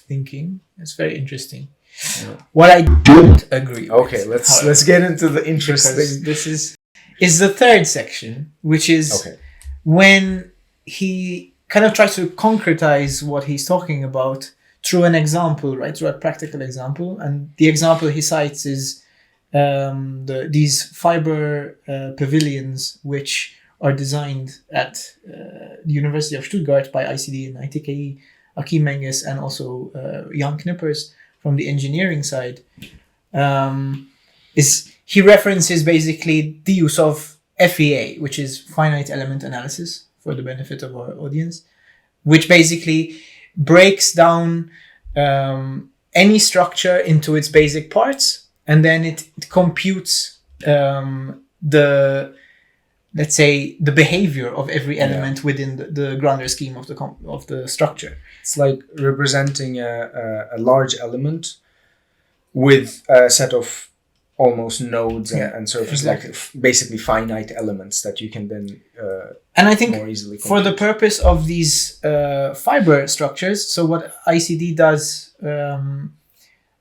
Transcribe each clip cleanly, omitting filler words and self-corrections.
thinking. It's very interesting. Yeah. What I don't agree with, let's get into the interesting. This is the third section, which is when he kind of tries to concretize what he's talking about through an example, right? Through a practical example. And the example he cites is these fiber pavilions, which are designed at the University of Stuttgart by ICD and ITKE, Achim Menges, and also Jan Knippers from the engineering side. He references basically the use of FEA, which is finite element analysis, for the benefit of our audience, which basically breaks down any structure into its basic parts, and then it computes the behavior of every element within the grander scheme of the structure. It's like representing a large element with a set of almost nodes and surfaces, like basically finite elements that you can then and I think more easily compute. For the purpose of these fiber structures, so what ICD does,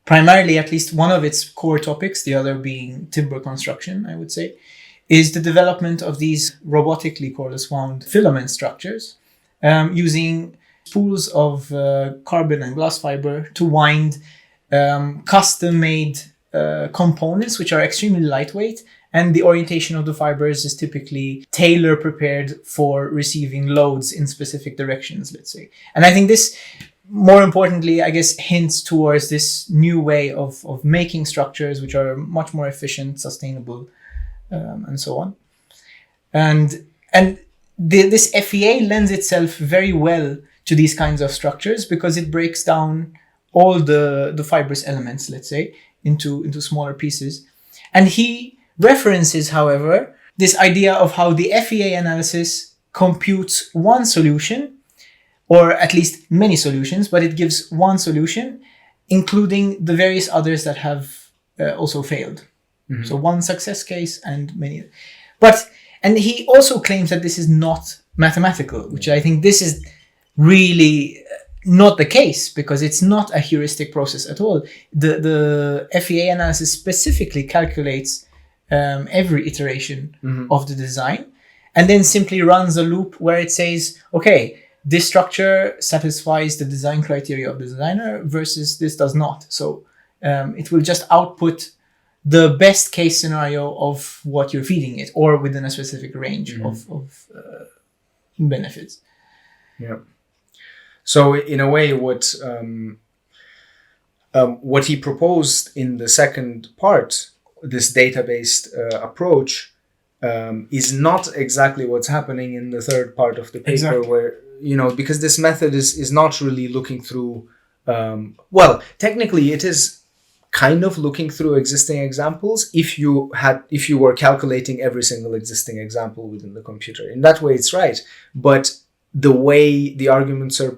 primarily, at least one of its core topics, the other being timber construction, I would say, is the development of these robotically coreless wound filament structures using spools of carbon and glass fiber to wind custom-made components, which are extremely lightweight, and the orientation of the fibers is typically tailor-prepared for receiving loads in specific directions, let's say. And I think this, more importantly, I guess, hints towards this new way of making structures which are much more efficient, sustainable, and so on. And this FEA lends itself very well to these kinds of structures because it breaks down all the fibrous elements, let's say, into smaller pieces. And he references, however, this idea of how the FEA analysis computes one solution, or at least many solutions, but it gives one solution, including the various others that have also failed. Mm-hmm. So one success case and many. And he also claims that this is not mathematical, which I think this is really not the case, because it's not a heuristic process at all. The FEA analysis specifically calculates every iteration of the design, and then simply runs a loop where it says, okay, this structure satisfies the design criteria of the designer versus this does not. So it will just output the best case scenario of what you're feeding it, or within a specific range of benefits. Yeah. So in a way, what he proposed in the second part, this data-based approach, is not exactly what's happening in the third part of the paper, where, because this method is not really looking through, technically it is kind of looking through existing examples if you were calculating every single existing example within the computer. In that way, it's right. But the way the arguments are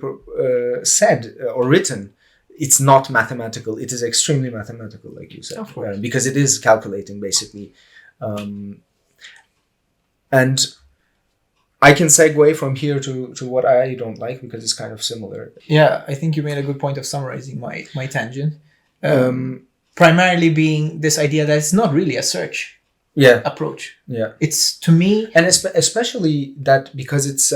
said or written, it's not mathematical. It is extremely mathematical, like you said, because it is calculating, basically. And I can segue from here to what I don't like, because it's kind of similar. Yeah, I think you made a good point of summarizing my tangent. Primarily being this idea that it's not really a search approach. Yeah. It's, to me... And especially that because it's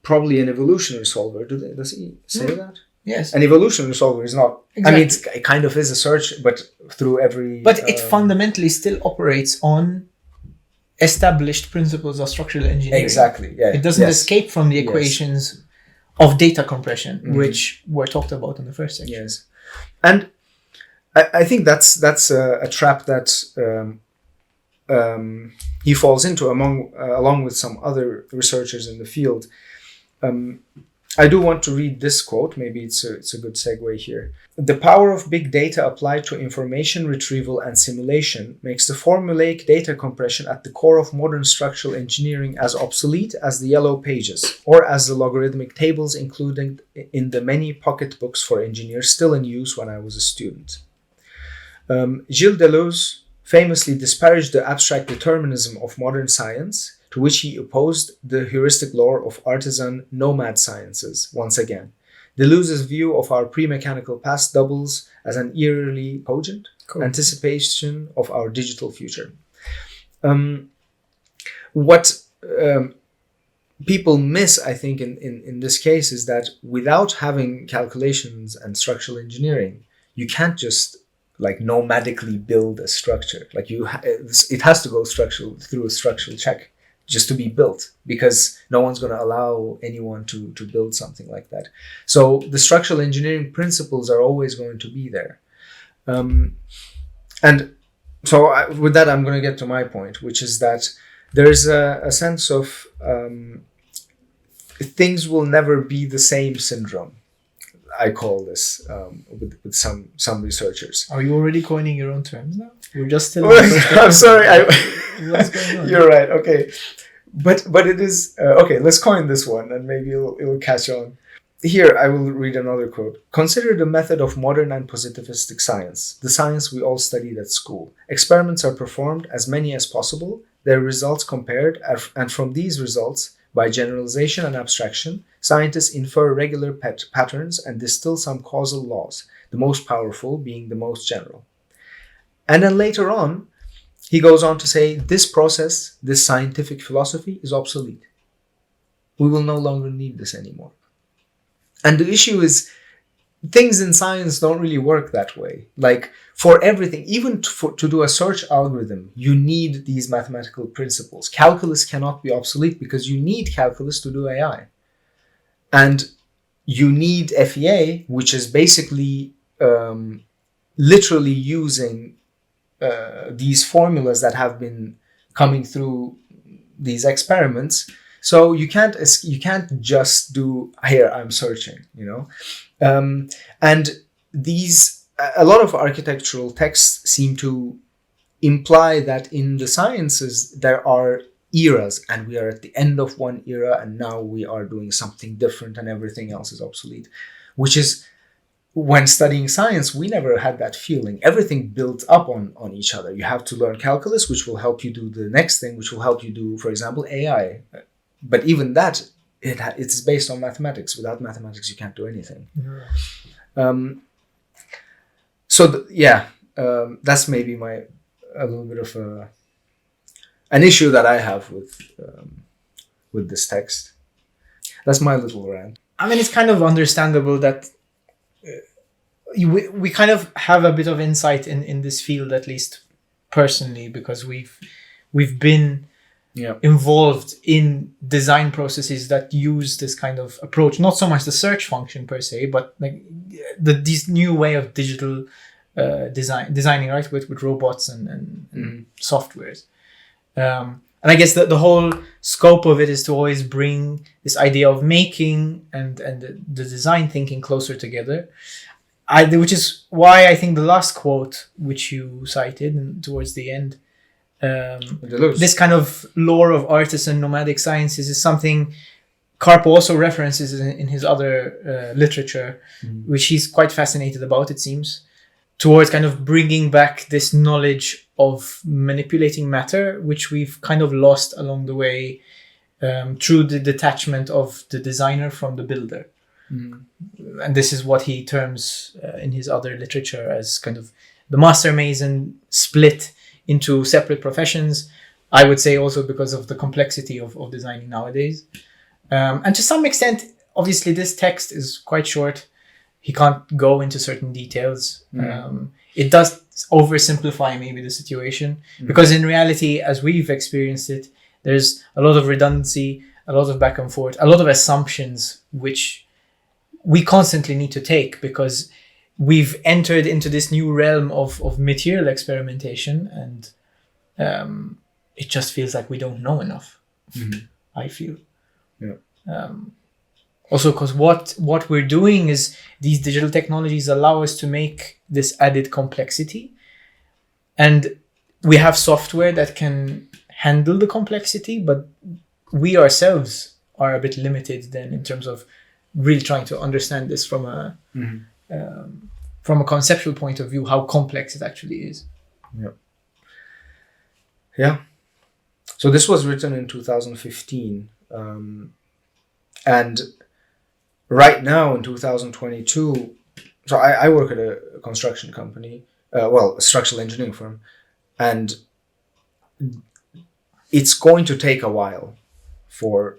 probably an evolutionary solver. Does he say that? Yes. An evolutionary solver is not... Exactly. I mean, it kind of is a search, but through every... But it fundamentally still operates on established principles of structural engineering. Exactly, yeah. It doesn't escape from the equations of data compression, which were talked about in the first section. Yes. And I think that's a trap that he falls into along with some other researchers in the field. I do want to read this quote. Maybe it's a good segue here. The power of big data applied to information retrieval and simulation makes the formulaic data compression at the core of modern structural engineering as obsolete as the yellow pages, or as the logarithmic tables included in the many pocketbooks for engineers still in use when I was a student. Gilles Deleuze famously disparaged the abstract determinism of modern science, to which he opposed the heuristic lore of artisan nomad sciences once again. Deleuze's view of our pre-mechanical past doubles as an eerily cogent anticipation of our digital future. What people miss, I think, in this case is that without having calculations and structural engineering, you can't just like nomadically build a structure. Like it has to go through a structural check just to be built, because no one's going to allow anyone to build something like that. So the structural engineering principles are always going to be there. And so with that, I'm going to get to my point, which is that there's a sense of things will never be the same syndrome. I call this with some researchers. Are you already coining your own terms now? We're just still. I'm sorry. What's going on? You're right. Okay, but it is okay. Let's coin this one, and maybe it'll catch on. Here, I will read another quote. Consider the method of modern and positivistic science, the science we all studied at school. Experiments are performed, as many as possible, their results compared, and from these results, by generalization and abstraction, scientists infer regular patterns and distill some causal laws, the most powerful being the most general. And then later on, he goes on to say, this process, this scientific philosophy is obsolete. We will no longer need this anymore. And the issue is, things in science don't really work that way. Like for everything, even to do a search algorithm, you need these mathematical principles. Calculus cannot be obsolete because you need calculus to do AI. And you need FEA, which is basically literally using these formulas that have been coming through these experiments. So you can't just do, here I'm searching, and a lot of architectural texts seem to imply that in the sciences there are eras, and we are at the end of one era, and now we are doing something different, and everything else is obsolete. Which is, when studying science, we never had that feeling. Everything built up on each other. You have to learn calculus, which will help you do the next thing, which will help you do, for example, AI. But even that, it's based on mathematics. Without mathematics, you can't do anything. That's maybe a little bit of an issue that I have with this text. That's my little rant. I mean, it's kind of understandable that we kind of have a bit of insight in this field, at least personally, because we've been involved in design processes that use this kind of approach. Not so much the search function per se, but like this new way of digital designing, right, with robots and softwares. And I guess the whole scope of it is to always bring this idea of making and the design thinking closer together. Which is why I think the last quote, which you cited and towards the end, this kind of lore of artisan nomadic sciences is something Carpo also references in his other literature, which he's quite fascinated about, it seems, towards kind of bringing back this knowledge of manipulating matter, which we've kind of lost along the way through the detachment of the designer from the builder. And this is what he terms in his other literature as kind of the master mason split into separate professions. I would say also because of the complexity of designing nowadays. And to some extent, obviously this text is quite short. He can't go into certain details. It does oversimplify maybe the situation, because in reality, as we've experienced it, there's a lot of redundancy, a lot of back and forth, a lot of assumptions, which we constantly need to take because we've entered into this new realm of material experimentation, and it just feels like we don't know enough. I feel. Also, because what we're doing is these digital technologies allow us to make this added complexity, and we have software that can handle the complexity, but we ourselves are a bit limited then in terms of really trying to understand this from a conceptual point of view, how complex it actually is. So this was written in 2015, and right now in 2022, so I work at a construction company, a structural engineering firm, and it's going to take a while for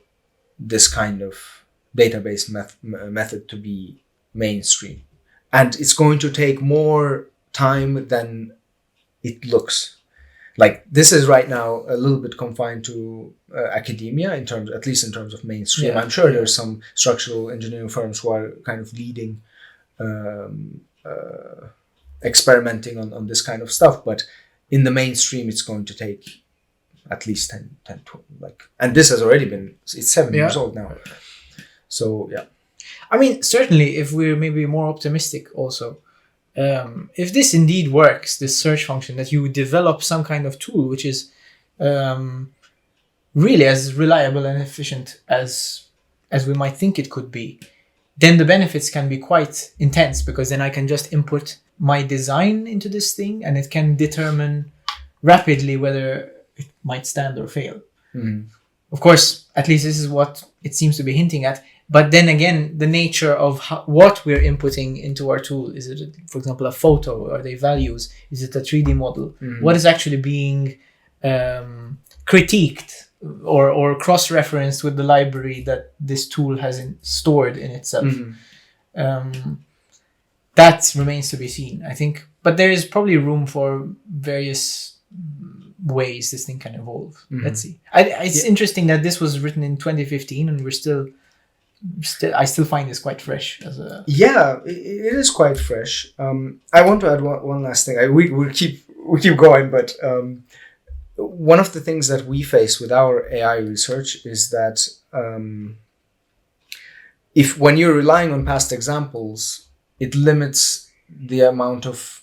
this kind of database method to be mainstream. And it's going to take more time than it looks. Like, this is right now a little bit confined to academia, at least in terms of mainstream. I'm sure there's some structural engineering firms who are kind of leading, experimenting on this kind of stuff. But in the mainstream, it's going to take at least 10, 12, and this has already been, it's 7 years old now. So, yeah. I mean, certainly, if we're maybe more optimistic also, if this indeed works, this search function, that you develop some kind of tool which is really as reliable and efficient as we might think it could be, then the benefits can be quite intense, because then I can just input my design into this thing and it can determine rapidly whether it might stand or fail. Mm-hmm. Of course, at least this is what it seems to be hinting at. But then again, the nature of what we're inputting into our tool, is it, for example, a photo? Are they values? Is it a 3D model? Mm-hmm. What is actually being critiqued or cross-referenced with the library that this tool has stored in itself? Mm-hmm. That remains to be seen, I think. But there is probably room for various ways this thing can evolve. Mm-hmm. Let's see. It's interesting that this was written in 2015 and I still find this quite fresh as a... Yeah, it is quite fresh. I want to add one last thing. We keep going, but one of the things that we face with our AI research is that when you're relying on past examples, it limits the amount of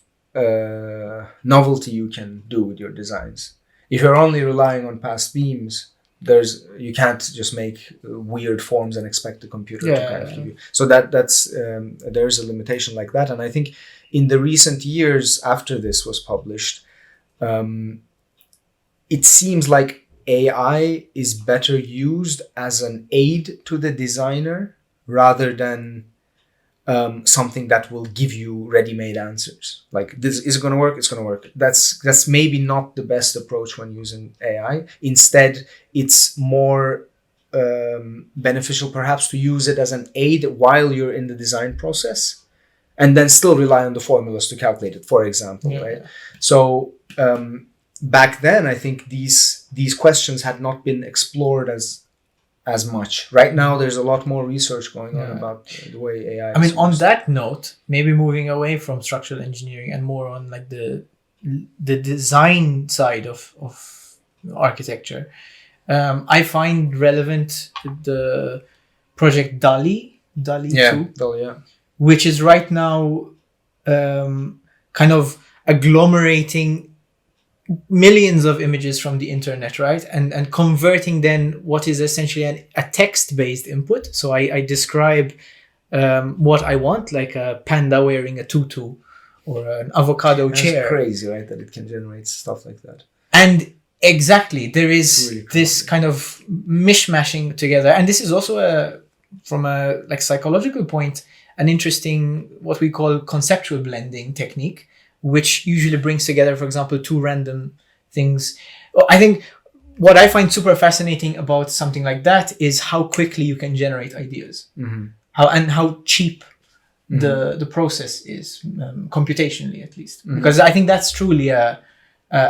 novelty you can do with your designs. If you're only relying on past beams, you can't just make weird forms and expect the computer to kind of give you. So that's there's a limitation like that. And I think in the recent years after this was published, it seems like AI is better used as an aid to the designer rather than something that will give you ready-made answers. Like, this is going to work, it's going to work. That's maybe not the best approach when using AI. Instead, it's more beneficial perhaps to use it as an aid while you're in the design process, and then still rely on the formulas to calculate it, for example, right? So back then, I think these questions had not been explored as much. Right now, there's a lot more research going on about the way AI. I mean, on that note, maybe moving away from structural engineering and more on like the design side of architecture, I find relevant the project DALL-E 2, which is right now kind of agglomerating millions of images from the internet, right? And converting then what is essentially a text-based input. So I describe what I want, like a panda wearing a tutu or an avocado chair. It's crazy, right? That it can generate stuff like that. And exactly, there is really this kind of mishmashing together. And this is also from a like psychological point, an interesting, what we call conceptual blending technique, which usually brings together, for example, two random things. I think what I find super fascinating about something like that is how quickly you can generate ideas, how cheap the process is, computationally at least. Because I think that's truly a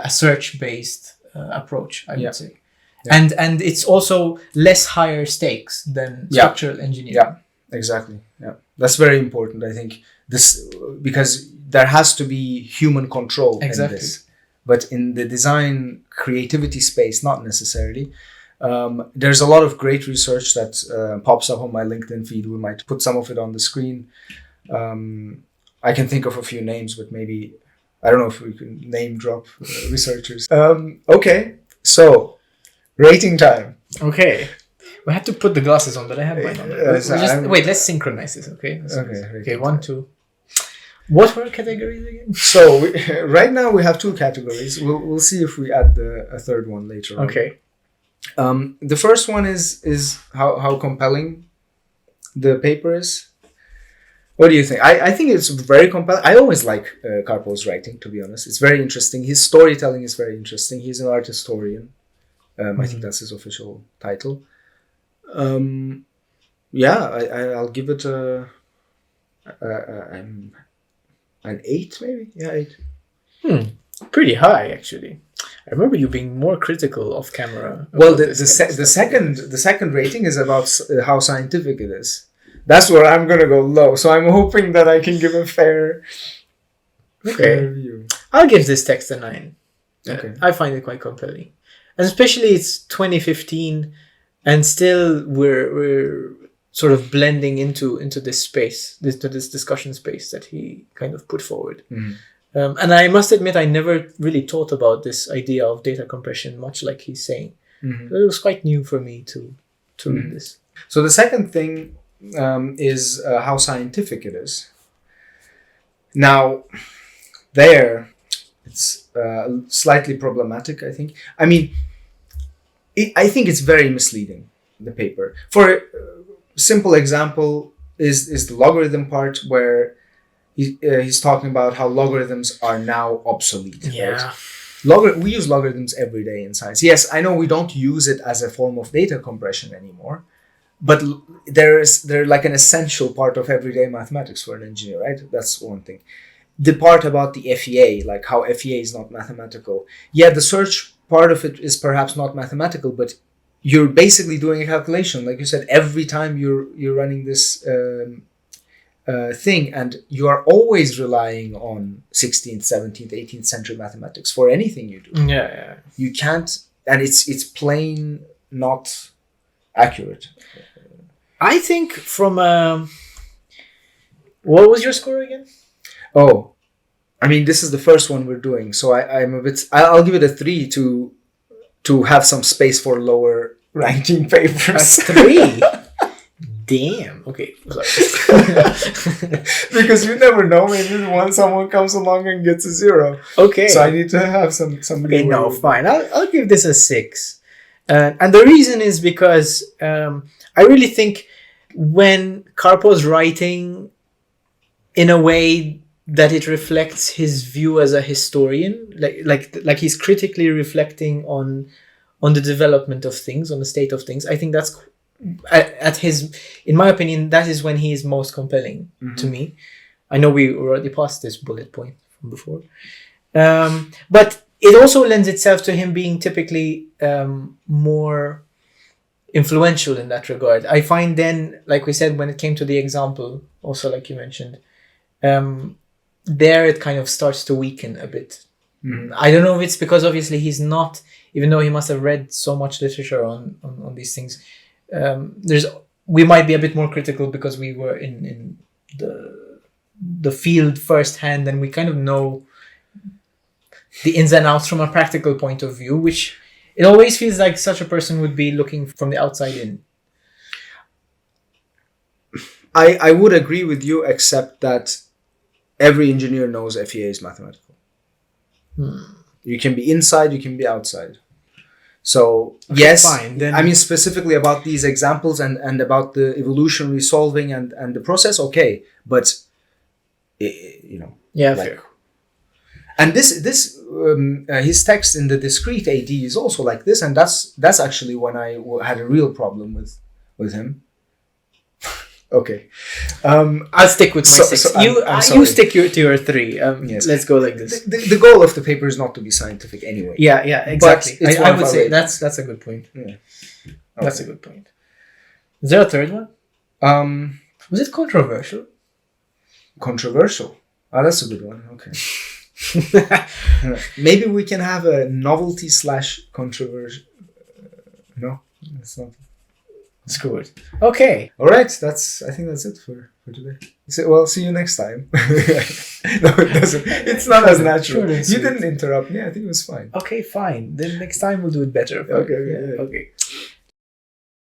search-based approach, I would say. Yeah. And it's also less higher stakes than structural engineering. Yeah, exactly. Yeah, that's very important. I think this, because there has to be human control in this, but in the design creativity space, not necessarily. There's a lot of great research that pops up on my LinkedIn feed. We might put some of it on the screen. I can think of a few names, but maybe I don't know if we can name drop researchers. Okay, so rating time. Okay. We had to put the glasses on, but I have mine on. Wait, let's synchronize this, okay? Okay, 1, 2. What were categories again? So right now we have 2 categories. We'll see if we add a third one later on. Okay. The first one is how compelling the paper is? What do you think? I think it's very compelling. I always like Carpo's writing, to be honest. It's very interesting. His storytelling is very interesting. He's an art historian. I think that's his official title. I'll give it an 8, maybe. Yeah, 8. Pretty high, actually. I remember you being more critical off camera. Well, the second rating is about how scientific it is. That's where I'm gonna go low. So I'm hoping that I can give a fair review. I'll give this text a 9. Okay. I find it quite compelling, and especially it's 2015, and still we're sort of blending into this space, this discussion space that he kind of put forward. And I must admit, I never really thought about this idea of data compression much, like he's saying. It was quite new for me to read this. So the second thing is how scientific it is. Now, there, it's slightly problematic, I think. I mean, I think it's very misleading, the paper. For a simple example is the logarithm part, where he's talking about how logarithms are now obsolete. Yeah. Right? We use logarithms every day in science. Yes, I know we don't use it as a form of data compression anymore, but they're like an essential part of everyday mathematics for an engineer, right? That's one thing. The part about the FEA, like how FEA is not mathematical. Yeah, the search part of it is perhaps not mathematical, but you're basically doing a calculation. Like you said, every time you're running this thing, and you are always relying on 16th, 17th, 18th century mathematics for anything you do. Yeah. You can't, and it's plain not accurate. I think from what was your score again? Oh, I mean, this is the first one we're doing, so I'm a bit. I'll give it a 3 to have some space for lower ranking papers. A 3. Damn. Okay. Because you never know. Maybe someone comes along and gets a 0. Okay. So I need to have some. Okay. No, fine. I'll give this a 6. And the reason is because I really think when Carpo's writing in a way that it reflects his view as a historian, like he's critically reflecting on the development of things, on the state of things, I think that's in my opinion, that is when he is most compelling to me. I know we already passed this bullet point from before, but it also lends itself to him being typically more influential in that regard. I find then, like we said, when it came to the example, also like you mentioned, there it kind of starts to weaken a bit. I don't know if it's because obviously he's not, even though he must have read so much literature on these things, we might be a bit more critical because we were in the field firsthand, and we kind of know the ins and outs from a practical point of view, which it always feels like such a person would be looking from the outside in. I would agree with you, except that every engineer knows FEA is mathematical. You can be inside, you can be outside. So, okay, yes, fine. Then, I mean, specifically about these examples and about the evolutionary solving and the process, okay. But, Yeah, like, fair. And this his text in the discrete AD is also like this, and that's actually when I had a real problem with him. Okay, I'll stick with my 6. You stick to your 3. Yes. Let's go like this. The goal of the paper is not to be scientific anyway. Yeah, exactly. I would say that's a good point. Yeah. Okay. That's a good point. Is there a third one? Was it controversial? Controversial. Oh, that's a good one. Okay. Maybe we can have a novelty / controversial. No, it's not. Screw it. Okay. All right. I think that's it for today. Well, see you next time. No, it doesn't. It's not as natural. You didn't interrupt me. I think it was fine. Okay, fine. Then next time we'll do it better. Okay.